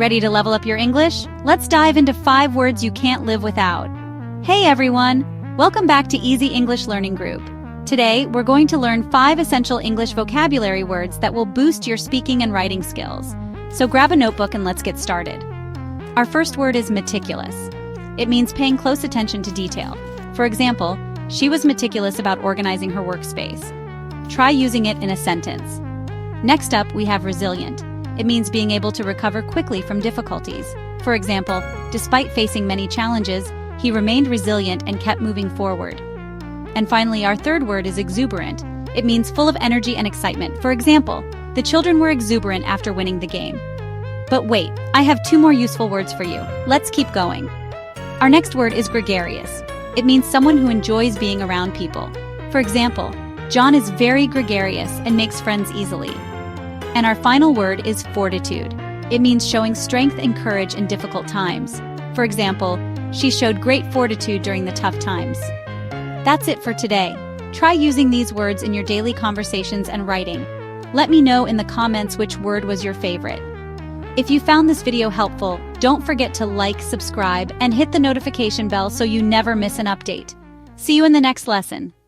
Ready to level up your English? Let's dive into 5 words you can't live without. Hey everyone! Welcome back to Easy English Learning Group. Today, we're going to learn 5 essential English vocabulary words that will boost your speaking and writing skills. So grab a notebook and let's get started. Our first word is meticulous. It means paying close attention to detail. For example, she was meticulous about organizing her workspace. Try using it in a sentence. Next up, we have resilient. It means being able to recover quickly from difficulties. For example, despite facing many challenges, he remained resilient and kept moving forward. And finally, our third word is exuberant. It means full of energy and excitement. For example, the children were exuberant after winning the game. But wait, I have 2 more useful words for you. Let's keep going. Our next word is gregarious. It means someone who enjoys being around people. For example, John is very gregarious and makes friends easily. And our final word is fortitude. It means showing strength and courage in difficult times. For example, she showed great fortitude during the tough times. That's it for today. Try using these words in your daily conversations and writing. Let me know in the comments which word was your favorite. If you found this video helpful, don't forget to like, subscribe, and hit the notification bell so you never miss an update. See you in the next lesson.